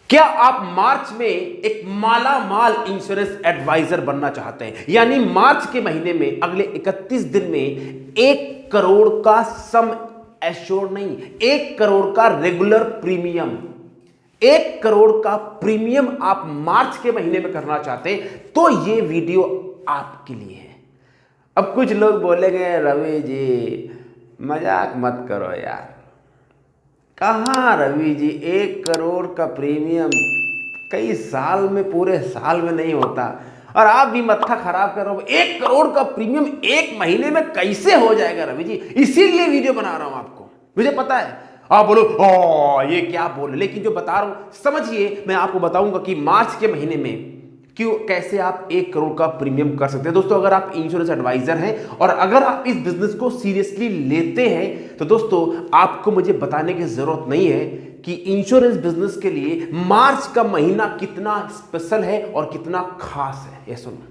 क्या आप मार्च में एक माला माल इंश्योरेंस एडवाइजर बनना चाहते हैं? यानी मार्च के महीने में अगले 31 दिन में 1 करोड़ का सम एश्योर्ड नहीं, 1 करोड़ का रेगुलर प्रीमियम, 1 करोड़ का प्रीमियम आप मार्च के महीने में करना चाहते हैं तो ये वीडियो आपके लिए है। अब कुछ लोग बोलेंगे रवि जी मजाक मत करो यार, कहाँ रवि जी 1 करोड़ का प्रीमियम कई साल में, पूरे साल में नहीं होता, और आप भी मत्था खराब कर रहे हो। 1 करोड़ का प्रीमियम 1 महीने में कैसे हो जाएगा रवि जी? इसीलिए वीडियो बना रहा हूं आपको, मुझे पता है आप बोलो ओ ये क्या बोल, लेकिन जो बता रहा हूं समझिए। मैं आपको बताऊंगा कि मार्च के महीने में क्यों, कैसे आप 1 करोड़ का प्रीमियम कर सकते हैं। दोस्तों अगर आप इंश्योरेंस एडवाइजर हैं और अगर आप इस बिजनेस को सीरियसली लेते हैं तो दोस्तों आपको मुझे बताने की जरूरत नहीं है कि इंश्योरेंस बिजनेस के लिए मार्च का महीना कितना स्पेशल है और कितना खास है। ये सुनो,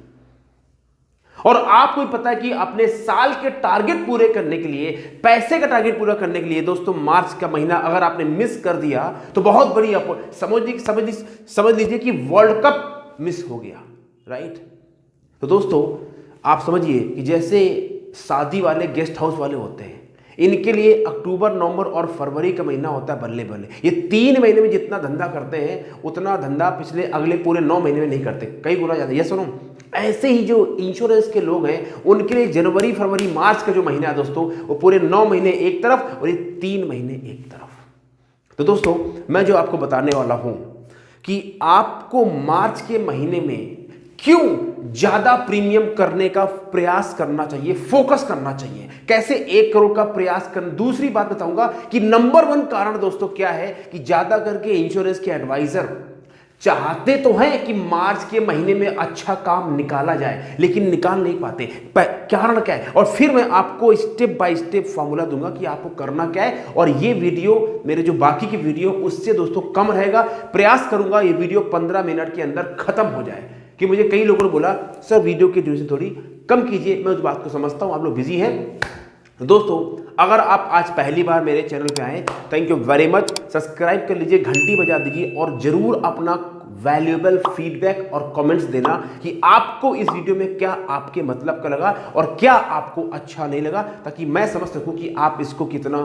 और आपको भी पता है कि अपने साल के टारगेट पूरे करने के लिए, पैसे का टारगेट पूरा करने के लिए दोस्तों मार्च का महीना अगर आपने मिस कर दिया तो बहुत बड़ी समझ लीजिए कि वर्ल्ड कप मिस हो गया, राइट। तो दोस्तों आप समझिए कि जैसे शादी वाले गेस्ट हाउस वाले होते हैं, इनके लिए अक्टूबर, नवंबर और फरवरी का महीना होता है बल्ले बल्ले। ये 3 महीने में जितना धंधा करते हैं उतना धंधा पिछले अगले पूरे 9 महीने में नहीं करते, कई गुना ज्यादा। ये सुनो, ऐसे ही जो इंश्योरेंस के लोग हैं उनके लिए जनवरी, फरवरी, मार्च का जो महीना है दोस्तों वो पूरे 9 महीने एक तरफ और ये 3 महीने एक तरफ। तो दोस्तों मैं जो आपको बताने वाला हूं कि आपको मार्च के महीने में क्यों ज्यादा प्रीमियम करने का प्रयास करना चाहिए, फोकस करना चाहिए, कैसे 1 करोड़ का प्रयास करना। दूसरी बात बताऊंगा कि नंबर 1 कारण दोस्तों क्या है कि ज्यादा करके इंश्योरेंस के एडवाइजर चाहते तो हैं कि मार्च के महीने में अच्छा काम निकाला जाए लेकिन निकाल नहीं पाते। कारण क्या है, और फिर मैं आपको स्टेप बाय स्टेप फॉर्मूला दूंगा कि आपको करना क्या है। और ये वीडियो मेरे जो बाकी की वीडियो उससे दोस्तों कम रहेगा। प्रयास करूंगा ये वीडियो 15 मिनट के अंदर खत्म हो जाए, कि मुझे कई लोगों ने बोला सर वीडियो की ड्यूरेशन थोड़ी कम कीजिए। मैं उस बात को समझता हूं, आप लोग बिजी हैं। दोस्तों अगर आप आज पहली बार मेरे चैनल पे आए, thank you very much. Subscribe कर लीजिए, घंटी बजा दीजिए और जरूर अपना वैल्यूएबल फीडबैक और कमेंट्स देना कि आपको इस वीडियो में क्या आपके मतलब का लगा और क्या आपको अच्छा नहीं लगा, ताकि मैं समझ सकूं कि आप इसको कितना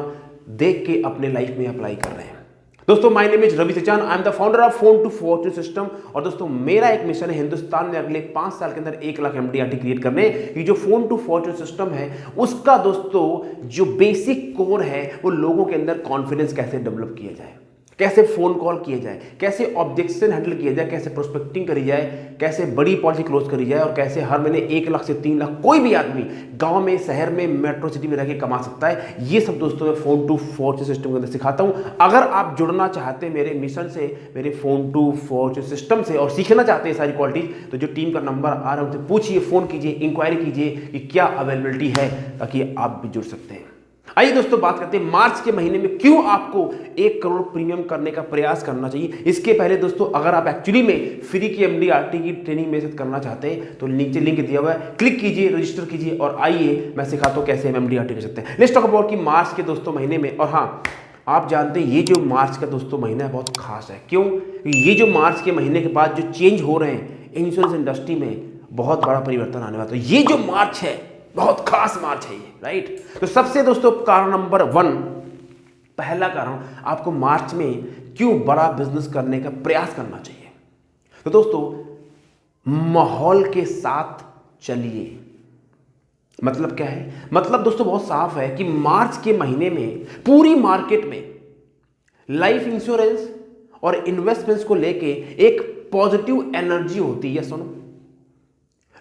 देख के अपने लाइफ में अप्लाई कर रहे हैं। दोस्तों my name is Ravi Sachan, I am the founder of Phone to Fortune System. और दोस्तों मेरा एक मिशन है हिंदुस्तान में अगले 5 साल के अंदर 1 लाख MDRT क्रिएट करने। ये जो फोन टू फॉर्चून सिस्टम है उसका दोस्तों जो बेसिक कोर है वो लोगों के अंदर कॉन्फिडेंस कैसे डेवलप किया जाए, कैसे फोन कॉल किए जाए, कैसे ऑब्जेक्शन हैंडल किया जाए, कैसे प्रोस्पेक्टिंग करी जाए, कैसे बड़ी पॉलिसी क्लोज करी जाए और कैसे हर महीने 1 लाख से 3 लाख कोई भी आदमी गांव में, शहर में, मेट्रो सिटी में रह के कमा सकता है। ये सब दोस्तों मैं फोन टू फॉर्चून सिस्टम के अंदर सिखाता हूं। अगर आप जुड़ना चाहते हैं मेरे मिशन से, मेरे फोन टू फॉर्चून सिस्टम से, और सीखना चाहते हैं सारी क्वालिटीज, तो जो टीम का नंबर आ रहा है उनसे पूछिए, फोन कीजिए, इंक्वायरी कीजिए कि क्या अवेलेबिलिटी है, ताकि आप भी जुड़ सकते हैं। आइए दोस्तों बात करते हैं मार्च के महीने में क्यों आपको 1 करोड़ प्रीमियम करने का प्रयास करना चाहिए। इसके पहले दोस्तों अगर आप एक्चुअली में फ्री की MDRT की ट्रेनिंग में करना चाहते हैं तो नीचे लिंक दिया हुआ है, क्लिक कीजिए, रजिस्टर कीजिए और आइए मैं सिखाता हूं कैसे हम MDRT कर सकते हैं। लेट्स टॉक अबाउट कि मार्च के दोस्तों महीने में, और हाँ आप जानते हैं ये जो मार्च का दोस्तों महीना है बहुत खास है। क्यों? ये जो मार्च के महीने के बाद जो चेंज हो रहे हैं इंश्योरेंस इंडस्ट्री में, बहुत बड़ा परिवर्तन आने वाला है। तो ये जो मार्च है बहुत खास मार्च है ये, राइट। तो सबसे दोस्तों कारण नंबर 1, पहला कारण आपको मार्च में क्यों बड़ा बिजनेस करने का प्रयास करना चाहिए। तो दोस्तों माहौल के साथ चलिए। मतलब क्या है? मतलब दोस्तों बहुत साफ है कि मार्च के महीने में पूरी मार्केट में लाइफ इंश्योरेंस और इन्वेस्टमेंट्स को लेके एक पॉजिटिव एनर्जी होती है। सुनो,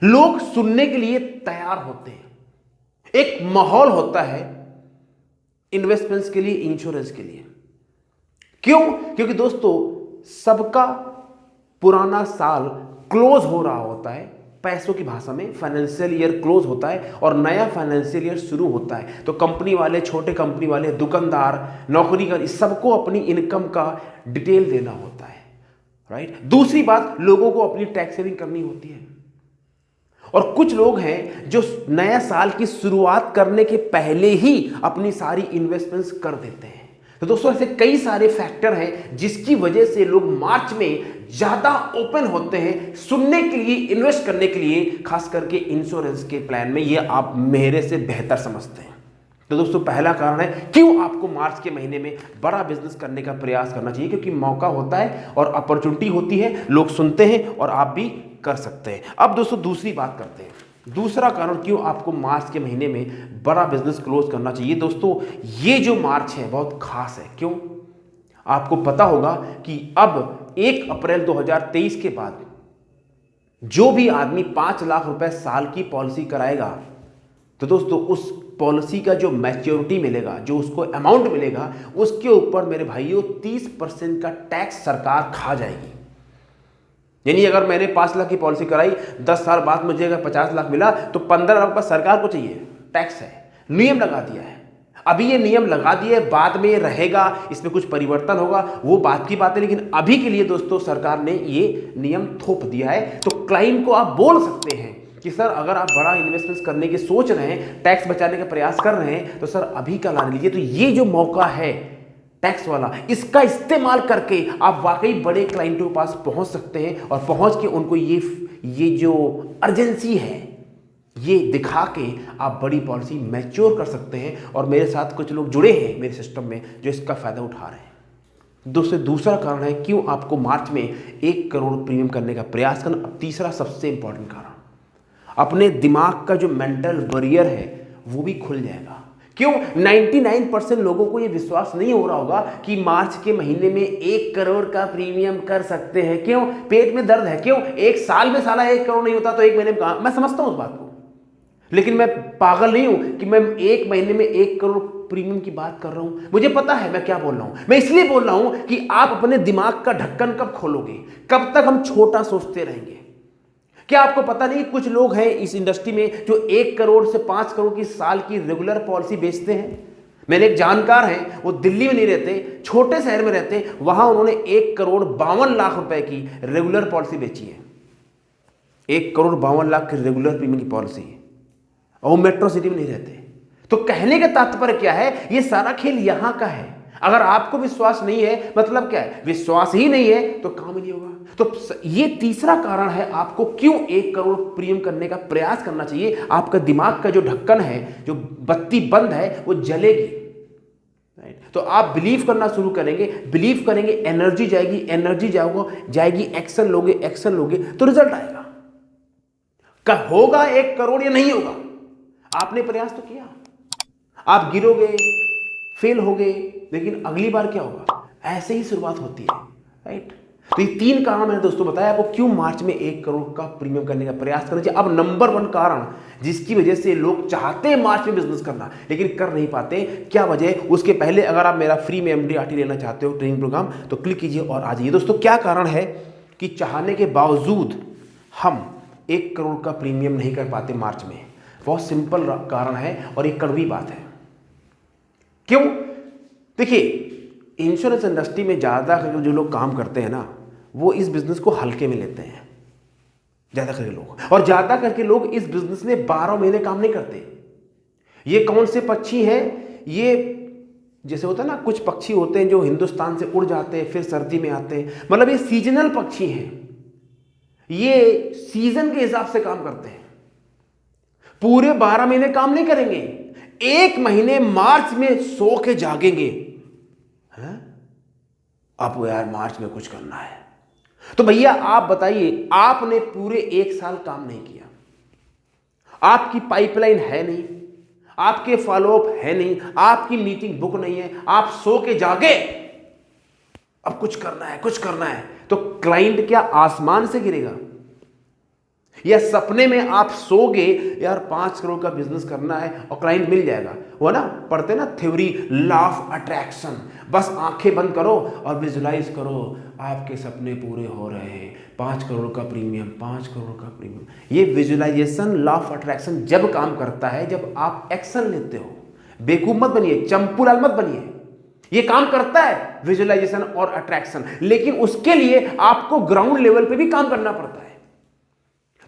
लोग सुनने के लिए तैयार होते हैं, एक माहौल होता है इन्वेस्टमेंट्स के लिए, इंश्योरेंस के लिए। क्यों? क्योंकि दोस्तों सबका पुराना साल क्लोज हो रहा होता है, पैसों की भाषा में फाइनेंशियल ईयर क्लोज होता है और नया फाइनेंशियल ईयर शुरू होता है। तो कंपनी वाले, छोटे कंपनी वाले, दुकानदार, नौकरी कर, सबको अपनी इनकम का डिटेल देना होता है, राइट। दूसरी बात, लोगों को अपनी टैक्स सेविंग करनी होती है। और कुछ लोग हैं जो नया साल की शुरुआत करने के पहले ही अपनी सारी इन्वेस्टमेंट्स कर देते हैं। तो दोस्तों ऐसे कई सारे फैक्टर हैं जिसकी वजह से लोग मार्च में ज्यादा ओपन होते हैं सुनने के लिए, इन्वेस्ट करने के लिए, खास करके इंश्योरेंस के प्लान में। ये आप मेरे से बेहतर समझते हैं। तो दोस्तों पहला कारण है क्यों आपको मार्च के महीने में बड़ा बिजनेस करने का प्रयास करना चाहिए, क्योंकि मौका होता है और अपॉर्चुनिटी होती है, लोग सुनते हैं और आप भी कर सकते हैं। अब दोस्तों दूसरी बात करते हैं। दूसरा कारण क्यों आपको मार्च के महीने में बड़ा बिजनेस क्लोज करना चाहिए। दोस्तों ये जो मार्च है बहुत खास है। क्यों? आपको पता होगा कि अब 1 अप्रैल 2023 के बाद जो भी आदमी 5 लाख रुपए साल की पॉलिसी कराएगा, तो दोस्तों उस पॉलिसी का जो मैच्योरिटी मिलेगा, जो उसको अमाउंट मिलेगा, उसके ऊपर मेरे भाइयों 30% का टैक्स सरकार खा जाएगी। यानी अगर मैंने 5 लाख की पॉलिसी कराई, 10 साल बाद मुझे अगर 50 लाख मिला तो 15 लाख रुपये सरकार को चाहिए। टैक्स है, नियम लगा दिया है। अभी ये नियम लगा दिए, बाद में रहेगा, इसमें कुछ परिवर्तन होगा, वो बात की बात है। लेकिन अभी के लिए दोस्तों सरकार ने ये नियम थोप दिया है। तो क्लाइंट को आप बोल सकते हैं कि सर अगर आप बड़ा इन्वेस्टमेंट करने की सोच रहे हैं, टैक्स बचाने का प्रयास कर रहे हैं, तो सर अभी का ला लीजिए। तो ये जो मौका है टैक्स वाला, इसका इस्तेमाल करके आप वाकई बड़े क्लाइंटों के पास पहुंच सकते हैं और पहुंच के उनको ये जो अर्जेंसी है ये दिखा के आप बड़ी पॉलिसी मैच्योर कर सकते हैं। और मेरे साथ कुछ लोग जुड़े हैं मेरे सिस्टम में जो इसका फायदा उठा रहे हैं। दूसरा कारण है क्यों आपको मार्च में 1 करोड़ प्रीमियम करने का प्रयास करना। अब तीसरा सबसे इंपॉर्टेंट कारण, अपने दिमाग का जो मेंटल बैरियर है वो भी खुल जाएगा। क्यों? 99% लोगों को ये विश्वास नहीं हो रहा होगा कि मार्च के महीने में 1 करोड़ का प्रीमियम कर सकते हैं। क्यों? पेट में दर्द है। क्यों? एक साल में साला 1 करोड़ नहीं होता तो 1 महीने में, मैं समझता हूं उस बात को, लेकिन मैं पागल नहीं हूं कि मैं 1 महीने में 1 करोड़ प्रीमियम की बात कर रहा हूं। मुझे पता है मैं क्या बोल रहा हूं। मैं इसलिए बोल रहा हूं कि आप अपने दिमाग का ढक्कन कब खोलोगे? कब तक हम छोटा सोचते रहेंगे? क्या आपको पता नहीं कुछ लोग हैं इस इंडस्ट्री में जो 1 करोड़ से 5 करोड़ की साल की रेगुलर पॉलिसी बेचते हैं? मेरे एक जानकार हैं, वो दिल्ली में नहीं रहते, छोटे शहर में रहते, वहां उन्होंने 1 करोड़ 52 लाख रुपए की रेगुलर पॉलिसी बेची है। 1 करोड़ 52 लाख की रेगुलर प्रीमियम की पॉलिसी, और वो मेट्रो सिटी में नहीं रहते। तो कहने का तात्पर्य क्या है? ये सारा खेल यहां का है। अगर आपको विश्वास नहीं है, मतलब क्या है? विश्वास ही नहीं है तो काम ही नहीं होगा। तो ये तीसरा कारण है आपको क्यों 1 करोड़ प्रीमियम करने का प्रयास करना चाहिए। आपका दिमाग का जो ढक्कन है, जो बत्ती बंद है, वो जलेगी। तो आप बिलीव करना शुरू करेंगे, बिलीव करेंगे, एनर्जी जाएगी, एनर्जी जाएगी, एक्शन लोगे तो रिजल्ट आएगा। कब होगा 1 करोड़ या नहीं होगा? आपने प्रयास तो किया, आप गिरोगे, फेल हो गए, लेकिन अगली बार क्या होगा? ऐसे ही शुरुआत होती है, राइट? तो ये 3 कारण मैंने दोस्तों बताया आपको क्यों मार्च में 1 करोड़ का प्रीमियम करने का प्रयास करना चाहिए। अब नंबर 1 कारण जिसकी वजह से लोग चाहते हैं मार्च में बिजनेस करना लेकिन कर नहीं पाते, क्या वजह है? उसके पहले अगर आप मेरा फ्री में MDRT लेना चाहते हो ट्रेनिंग प्रोग्राम, तो क्लिक कीजिए और आ जाइए। दोस्तों क्या कारण है कि चाहने के बावजूद हम 1 करोड़ का प्रीमियम नहीं कर पाते मार्च में? बहुत सिंपल कारण है और एक कड़वी बात है। क्यों? देखिए, इंश्योरेंस इंडस्ट्री में ज़्यादा जो लोग काम करते हैं ना, वो इस बिजनेस को हल्के में लेते हैं ज़्यादा करके लोग, और ज़्यादा करके लोग इस बिजनेस में 12 महीने काम नहीं करते। ये कौन से पक्षी हैं? ये जैसे होता है ना, कुछ पक्षी होते हैं जो हिंदुस्तान से उड़ जाते हैं फिर सर्दी में आते हैं, मतलब ये सीजनल पक्षी हैं। ये सीजन के हिसाब से काम करते हैं, पूरे 12 महीने काम नहीं करेंगे। 1 महीने मार्च में सो के जागेंगे, हैं? आपको यार मार्च में कुछ करना है, तो भैया आप बताइए, आपने पूरे 1 साल काम नहीं किया, आपकी पाइपलाइन है नहीं, आपके फॉलोअप है नहीं, आपकी मीटिंग बुक नहीं है, आप सो के जागे, अब कुछ करना है, तो क्लाइंट क्या आसमान से गिरेगा? या सपने में आप सोगे यार 5 करोड़ का बिजनेस करना है और क्लाइंट मिल जाएगा? वो ना पढ़ते ना थ्योरी, लॉ ऑफ अट्रैक्शन, बस आंखें बंद करो और विजुलाइज करो आपके सपने पूरे हो रहे हैं, 5 करोड़ का प्रीमियम, 5 करोड़ का प्रीमियम। ये विजुलाइजेशन, लॉ ऑफ अट्रैक्शन जब काम करता है जब आप एक्शन लेते हो। बेवकूफ मत बनिए, चंपूलाल मत बनिए, ये काम करता है विजुलाइजेशन और अट्रैक्शन, लेकिन उसके लिए आपको ग्राउंड लेवल पे भी काम करना पड़ता है।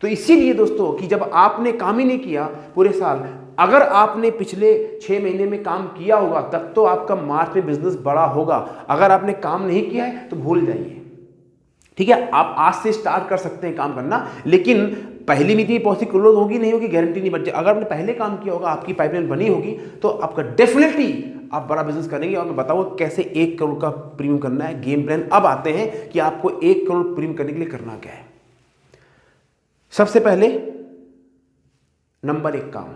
तो इसीलिए दोस्तों कि जब आपने काम ही नहीं किया पूरे साल, अगर आपने पिछले 6 महीने में काम किया होगा तब तो आपका मार्च में बिजनेस बड़ा होगा। अगर आपने काम नहीं किया है तो भूल जाइए। ठीक है, आप आज से स्टार्ट कर सकते हैं काम करना, लेकिन पहली मीटिंग पॉलिसी क्लोज होगी नहीं होगी गारंटी नहीं। बट अगर आपने पहले काम किया होगा, आपकी पाइपलाइन बनी होगी, तो आपका डेफिनेटली आप बड़ा बिजनेस करेंगे। और मैं बताऊंगा कैसे 1 करोड़ का प्रीमियम करना है, गेम प्लान। अब आते हैं कि आपको 1 करोड़ प्रीमियम करने के लिए करना क्या है। सबसे पहले नंबर 1 काम,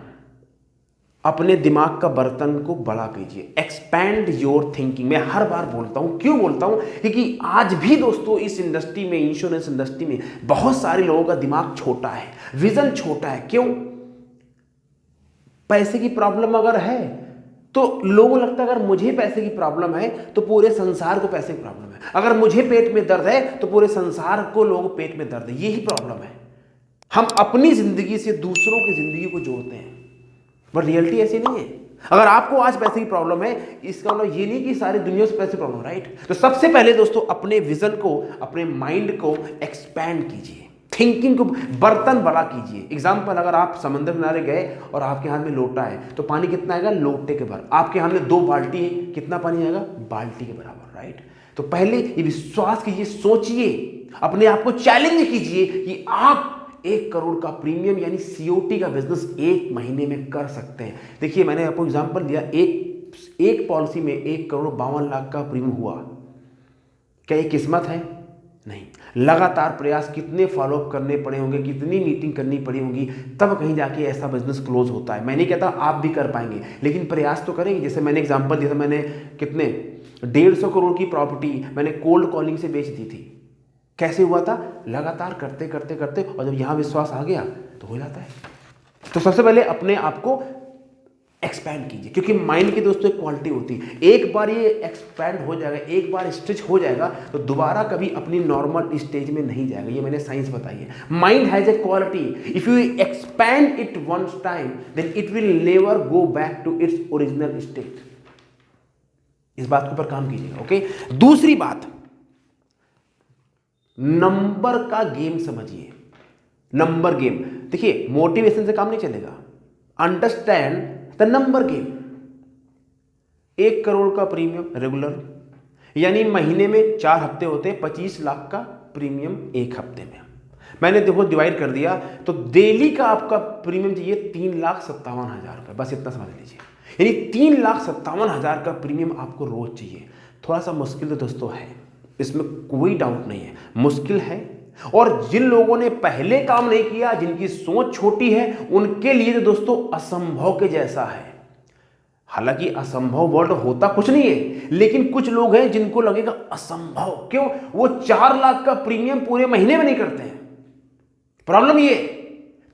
अपने दिमाग का बर्तन को बड़ा कीजिए। Expand your thinking. मैं हर बार बोलता हूं, क्यों बोलता हूं, क्योंकि आज भी दोस्तों इस इंडस्ट्री में, इंश्योरेंस इंडस्ट्री में बहुत सारे लोगों का दिमाग छोटा है, विजन छोटा है। क्यों? पैसे की प्रॉब्लम अगर है तो लोगों को लगता है अगर मुझे पैसे की प्रॉब्लम है तो पूरे संसार को पैसे की प्रॉब्लम है। अगर मुझे पेट में दर्द है तो पूरे संसार को लोगों को पेट में दर्द है। यही प्रॉब्लम है। हम अपनी जिंदगी से दूसरों की जिंदगी को जोड़ते हैं, बट रियलिटी ऐसी नहीं है। अगर आपको आज पैसे की प्रॉब्लम है, इसका मतलब ये नहीं कि सारी दुनिया से पैसे प्रॉब्लम, राइट? तो सबसे पहले दोस्तों अपने विजन को, अपने माइंड को एक्सपैंड कीजिए, थिंकिंग को बर्तन बड़ा कीजिए। एग्जाम्पल, अगर आप समंदर किनारे गए और आपके हाथ में लोटा है तो पानी कितना आएगा? लोटे के भर। आपके हाथ में 2 बाल्टी है, कितना पानी आएगा? बाल्टी के बराबर, राइट? तो पहले ये विश्वास कीजिए, सोचिए, अपने आप को चैलेंज कीजिए कि आप 1 करोड़ का प्रीमियम यानी सीओटी का बिजनेस 1 महीने में कर सकते हैं। देखिए, मैंने आपको एग्जांपल दिया, एक पॉलिसी में 1 करोड़ 52 लाख का प्रीमियम हुआ। क्या ये किस्मत है? नहीं। लगातार प्रयास, कितने फॉलोअप करने पड़े होंगे, कितनी मीटिंग करनी पड़ी होंगी, तब कहीं जाके ऐसा बिजनेस क्लोज होता है। मैं नहीं कहता आप भी कर पाएंगे, लेकिन प्रयास तो करेंगे। जैसे मैंने एग्जांपल दिया था, मैंने कितने 150 करोड़ की प्रॉपर्टी मैंने कोल्ड कॉलिंग से बेच दी थी। कैसे हुआ था? लगातार करते करते करते, और जब यहां विश्वास आ गया तो हो जाता है। तो सबसे पहले अपने आप को एक्सपैंड कीजिए, क्योंकि माइंड की दोस्तों एक क्वालिटी होती है। एक बार ये एक्सपैंड हो जाएगा, एक बार स्ट्रेच हो जाएगा, तो दोबारा कभी अपनी नॉर्मल स्टेज में नहीं जाएगा। ये मैंने साइंस बताई है। Mind has a quality, if you expand it once time then it will never go back to its original state. इस बात के ऊपर काम कीजिएगा, ओके? दूसरी बात, नंबर का गेम समझिए। नंबर गेम, देखिए, मोटिवेशन से काम नहीं चलेगा। Understand the number game. 1 crore का प्रीमियम रेगुलर, यानी महीने में 4 हफ्ते होते हैं, 25 लाख का प्रीमियम 1 हफ्ते में। मैंने देखो डिवाइड कर दिया, तो डेली का आपका प्रीमियम चाहिए 3,57,000 रुपये। बस इतना समझ लीजिए, यानी 3,57,000 का प्रीमियम आपको रोज चाहिए। थोड़ा सा मुश्किल तो दोस्तों है, इसमें कोई डाउट नहीं है, मुश्किल है। और जिन लोगों ने पहले काम नहीं किया, जिनकी सोच छोटी है, उनके लिए तो दोस्तों असंभव के जैसा है। हालांकि असंभव वर्ड होता कुछ नहीं है, लेकिन कुछ लोग हैं जिनको लगेगा असंभव। क्यों? वो 4 लाख का प्रीमियम पूरे महीने में नहीं करते हैं। प्रॉब्लम ये,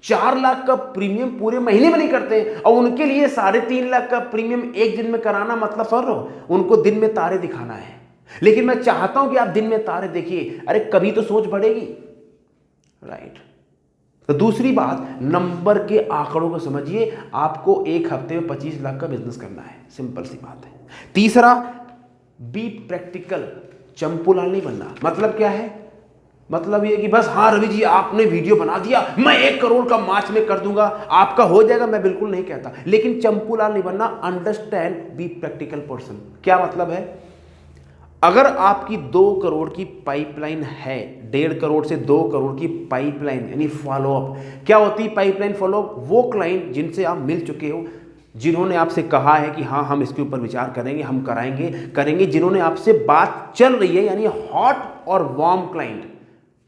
4 लाख का प्रीमियम पूरे महीने में नहीं करते हैं, और उनके लिए 3.5 लाख का प्रीमियम एक दिन में कराना, मतलब समझ लो, उनको दिन में तारे दिखाना है। लेकिन मैं चाहता हूं कि आप दिन में तारे देखिए, अरे कभी तो सोच बढ़ेगी, राइट? तो दूसरी बात, नंबर के आंकड़ों को समझिए। आपको 1 हफ्ते में 25 लाख का बिजनेस करना है, सिंपल सी बात है। तीसरा, बी प्रैक्टिकल। चंपूलाल नहीं बनना। मतलब क्या है? मतलब ये कि बस हाँ रवि जी आपने वीडियो बना दिया, मैं 1 करोड़ का मार्च में कर दूंगा, आपका हो जाएगा, मैं बिल्कुल नहीं कहता, लेकिन चंपूलाल नहीं बनना। Understand, be practical person. क्या मतलब है? अगर आपकी 2 करोड़ की पाइपलाइन है, 1.5 करोड़ से 2 करोड़ की पाइपलाइन यानी फॉलोअप। क्या होती है पाइपलाइन फॉलोअप? वो क्लाइंट जिनसे आप मिल चुके हो, जिन्होंने आपसे कहा है कि हाँ हम इसके ऊपर विचार करेंगे, हम करेंगे, जिन्होंने आपसे बात चल रही है, यानी हॉट और वार्म क्लाइंट।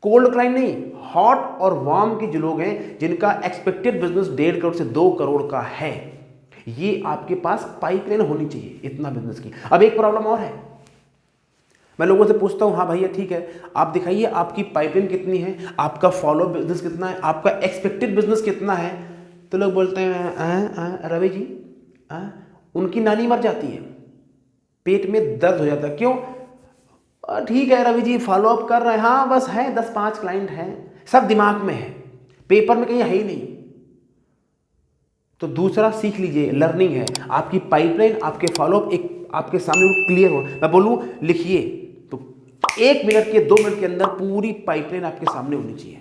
कोल्ड क्लाइंट नहीं, हॉट और वार्म के जो लोग हैं, जिनका एक्सपेक्टेड बिजनेस 1.5 करोड़ से 2 करोड़ का है, ये आपके पास पाइपलाइन होनी चाहिए इतना बिजनेस की। अब एक प्रॉब्लम और है, मैं लोगों से पूछता हूं, हाँ भैया ठीक है, आप दिखाइए आपकी पाइपलाइन कितनी है, आपका फॉलो बिजनेस कितना है, आपका एक्सपेक्टेड बिजनेस कितना है। तो लोग बोलते हैं रवि जी, उनकी नानी मर जाती है, पेट में दर्द हो जाता है। क्यों? ठीक है रवि जी फॉलोअप कर रहे हैं, हाँ बस है 10-5 क्लाइंट हैं, सब दिमाग में है, पेपर में कहीं है ही नहीं। तो दूसरा सीख लीजिए, लर्निंग है। आपकी पाइपलाइन, आपके फॉलोअप एक आपके सामने क्लियर हो। मैं बोलूँ लिखिए, तो 1 मिनट के 2 मिनट के अंदर पूरी पाइपलाइन आपके सामने होनी चाहिए,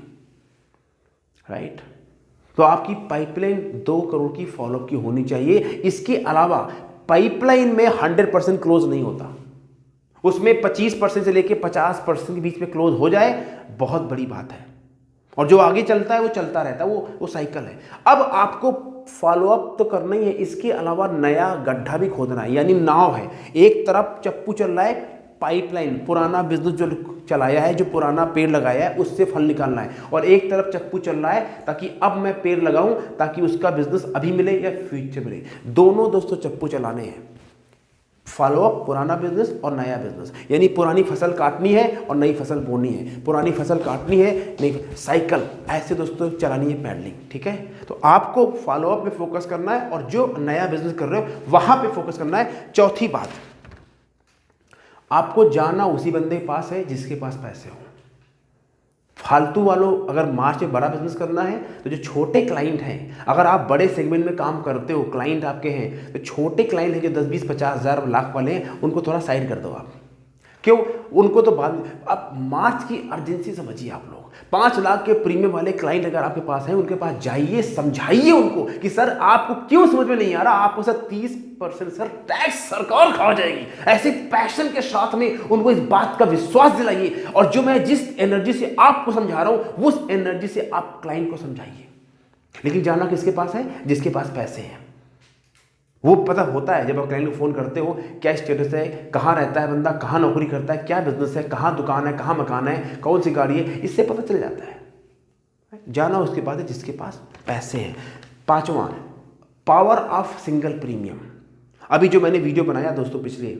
राइट? तो आपकी पाइपलाइन 2 करोड़ की फॉलोअप की होनी चाहिए। इसके अलावा पाइपलाइन में 100% क्लोज नहीं होता, उसमें 25% से लेकर 50% के बीच में क्लोज हो जाए बहुत बड़ी बात है, और जो आगे चलता है वो चलता रहता है, वो साइकिल है। अब आपको फॉलोअप तो करना ही है, इसके अलावा नया गड्ढा भी खोदना है, यानी नाव है। एक तरफ चप्पू चल रहा है, पाइपलाइन पुराना बिजनेस जो चलाया है, जो पुराना पेड़ लगाया है उससे फल निकालना है, और एक तरफ चप्पू चल रहा है ताकि अब मैं पेड़ लगाऊं ताकि उसका बिजनेस अभी मिले या फ्यूचर मिले। दोनों दोस्तों चप्पू चलाने हैं, फॉलोअप पुराना बिजनेस और नया बिजनेस, यानी पुरानी फसल काटनी है और नई फसल बोनी है, पुरानी फसल काटनी है नई साइकिल ऐसे दोस्तों चलानी है पैडलिंग। ठीक है, तो आपको फॉलोअप पे फोकस करना है और जो नया बिजनेस कर रहे हो वहां पे फोकस करना है। चौथी बात, आपको जाना उसी बंदे के पास है जिसके पास पैसे हो। फालतू वालों, अगर मार्च में बड़ा बिजनेस करना है तो जो छोटे क्लाइंट हैं, अगर आप बड़े सेगमेंट में काम करते हो, क्लाइंट आपके हैं, तो छोटे क्लाइंट हैं जो 10, 20, 50 हज़ार लाख वाले हैं, उनको थोड़ा साइड कर दो आप। क्यों? उनको तो बाद में, अब मार्च की अर्जेंसी समझिए आप लोग। 5 लाख के प्रीमियम वाले क्लाइंट अगर आपके पास हैं, उनके पास जाइए, समझाइए उनको कि सर आपको क्यों समझ में नहीं आ रहा, आपको सर 30% सर टैक्स सरकार खा जाएगी। ऐसे पैशन के साथ में उनको इस बात का विश्वास दिलाइए, और जो मैं जिस एनर्जी से आपको समझा रहा हूं उस एनर्जी से आप क्लाइंट को समझाइए। लेकिन जाना किसके पास है? जिसके पास पैसे हैं। वो पता होता है जब आप क्लाइंट को फ़ोन करते हो, क्या स्टेटस है, कहाँ रहता है बंदा, कहाँ नौकरी करता है, क्या बिजनेस है, कहाँ दुकान है, कहाँ मकान है, कौन सी गाड़ी है, इससे पता चल जाता है। जाना उसके पास है जिसके पास पैसे हैं। 5वां, पावर ऑफ सिंगल प्रीमियम। अभी जो मैंने वीडियो बनाया दोस्तों पिछले,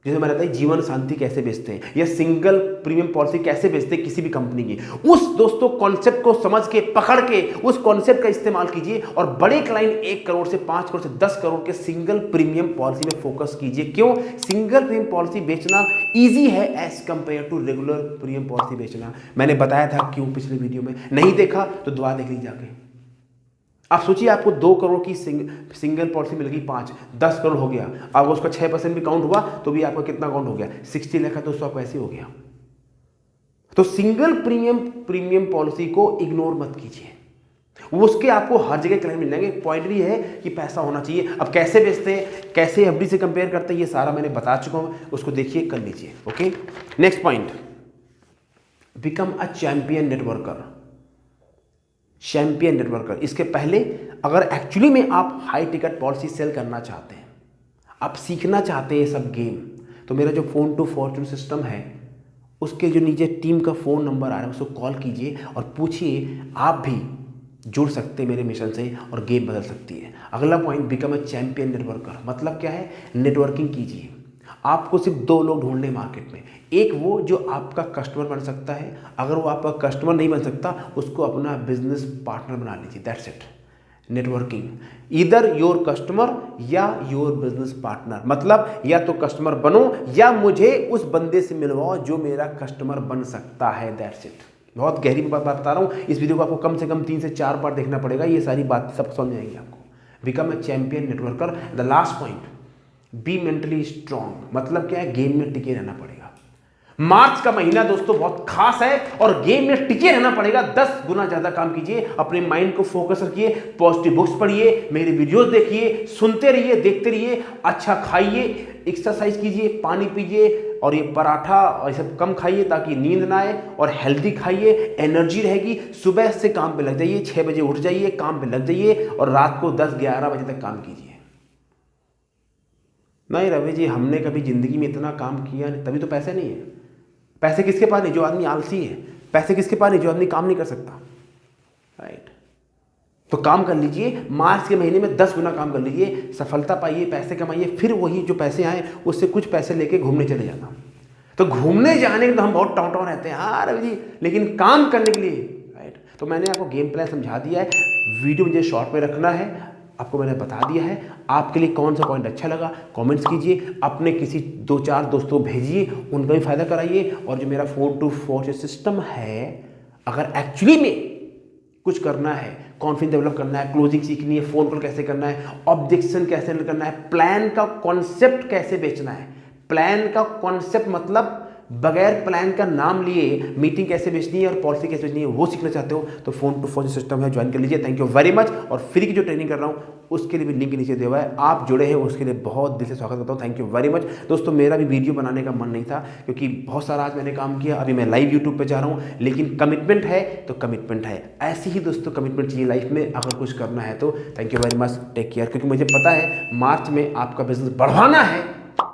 जैसे मैंने बताया जीवन शांति कैसे बेचते हैं या सिंगल प्रीमियम पॉलिसी कैसे बेचते हैं किसी भी कंपनी की, उस दोस्तों कॉन्सेप्ट को समझ के, पकड़ के उस कॉन्सेप्ट का इस्तेमाल कीजिए और बड़े क्लाइंट 1 करोड़ से 5 करोड़ से 10 करोड़ के सिंगल प्रीमियम पॉलिसी में फोकस कीजिए। क्यों? सिंगल प्रीमियम पॉलिसी बेचना ईजी है as compare to regular premium policy बेचना। मैंने बताया था क्यों पिछले वीडियो में, नहीं देखा तो दुआ देख लीजिए जाके। आप सोचिए, आपको 2 करोड़ की सिंगल पॉलिसी मिल गई, 5, 10 करोड़ हो गया, अब उसका 6% भी काउंट हुआ तो भी आपका कितना काउंट हो गया? 60 लाख का, तो उसका पैसे हो गया। तो सिंगल प्रीमियम पॉलिसी को इग्नोर मत कीजिए, उसके आपको हर जगह क्लाइंट मिल जाएंगे। पॉइंट ये है कि पैसा होना चाहिए। अब कैसे बेचते हैं, कैसे एफडी से कंपेयर करते हैं, ये सारा मैंने बता चुका हूं, उसको देखिए, कर लीजिए। Okay, next point, become a champion networker. Champion networker, इसके पहले अगर एक्चुअली में आप हाई टिकट पॉलिसी सेल करना चाहते हैं, आप सीखना चाहते हैं सब गेम, तो मेरा जो फोन टू फॉर्चून सिस्टम है उसके जो नीचे टीम का फ़ोन नंबर आ रहा है उसको कॉल कीजिए और पूछिए, आप भी जुड़ सकते हैं मेरे मिशन से और गेम बदल सकती है। अगला point, become a champion networker, मतलब क्या है? नेटवर्किंग कीजिए। आपको सिर्फ 2 लोग ढूंढने मार्केट में, एक वो जो आपका कस्टमर बन सकता है, अगर वो आपका कस्टमर नहीं बन सकता उसको अपना बिजनेस पार्टनर बना लीजिए। That's it, networking. इधर योर कस्टमर या योर बिजनेस पार्टनर, मतलब या तो कस्टमर बनो या मुझे उस बंदे से मिलवाओ जो मेरा कस्टमर बन सकता है। That's it. बहुत गहरी बात बता रहा हूँ, इस वीडियो को आपको कम से कम 3 से 4 बार देखना पड़ेगा, ये सारी बात सब समझ आएंगी आपको। Become a champion networker. The last point, be mentally strong, मतलब क्या है? गेम में टिके रहना पड़ेगा। मार्च का महीना दोस्तों बहुत खास है और गेम में टिके रहना पड़ेगा। 10 गुना ज्यादा काम कीजिए, अपने माइंड को फोकस रखिए, पॉजिटिव बुक्स पढ़िए, मेरे वीडियोस देखिए, सुनते रहिए, देखते रहिए, अच्छा खाइए, एक्सरसाइज कीजिए, पानी पीजिए और ये पराठा और ये सब कम खाइए ताकि नींद ना आए, और हेल्दी खाइए, एनर्जी रहेगी। सुबह से काम पे लग जाइए, 6 बजे उठ जाइए, काम पे लग जाइए और रात को 10-11 बजे तक काम कीजिए। नहीं रवि जी, हमने कभी जिंदगी में इतना काम किया नहीं, तभी तो पैसे नहीं है। पैसे किसके पास नहीं? जो आदमी आलसी है। पैसे किसके पास नहीं? जो आदमी काम नहीं कर सकता। राइट, तो काम कर लीजिए, मार्च के महीने में 10 गुना काम कर लीजिए, सफलता पाइए, पैसे कमाइए, फिर वही जो पैसे आए उससे कुछ पैसे लेके घूमने चले जाना। तो घूमने जाने के तो हम बहुत टाउन रहते हैं, हाँ रवि जी, लेकिन काम करने के लिए, राइट, तो मैंने आपको गेम प्लान समझा दिया है। वीडियो मुझे शॉर्ट में रखना है, आपको मैंने बता दिया है। आपके लिए कौन सा पॉइंट अच्छा लगा कमेंट्स कीजिए, अपने किसी 2-4 दोस्तों भेजिए, उनका भी फायदा कराइए। और जो मेरा 4 to 4 सिस्टम है, अगर एक्चुअली में कुछ करना है, कॉन्फिडेंस डेवलप करना है, क्लोजिंग सीखनी है, फोन कॉल कैसे करना है, ऑब्जेक्शन कैसे हैंडल करना है, प्लान का कॉन्सेप्ट कैसे बेचना है, प्लान का कॉन्सेप्ट मतलब बगैर प्लान का नाम लिए मीटिंग कैसे भेजनी है और पॉलिसी कैसे भेजनी है वो सीखना चाहते हो तो फोन टू फोन सिस्टम है, ज्वाइन कर लीजिए। Thank you very much. और फ्री की जो ट्रेनिंग कर रहा हूँ उसके लिए भी लिंक नीचे दिया हुआ है, आप जुड़े हैं उसके लिए बहुत दिल से स्वागत करता हूँ। थैंक यू वेरी मच दोस्तों। मेरा भी वीडियो बनाने का मन नहीं था क्योंकि बहुत सारा आज मैंने काम किया, अभी मैं लाइव यूट्यूब पे जा रहा हूँ, लेकिन कमिटमेंट है तो कमिटमेंट है। ऐसी ही दोस्तों कमिटमेंट चाहिए लाइफ में अगर कुछ करना है तो। Thank you very much, take care. क्योंकि मुझे पता है मार्च में आपका बिजनेस बढ़ाना है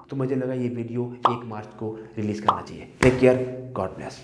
तो मुझे लगा ये वीडियो 1 मार्च को रिलीज करना चाहिए। Take care, God bless.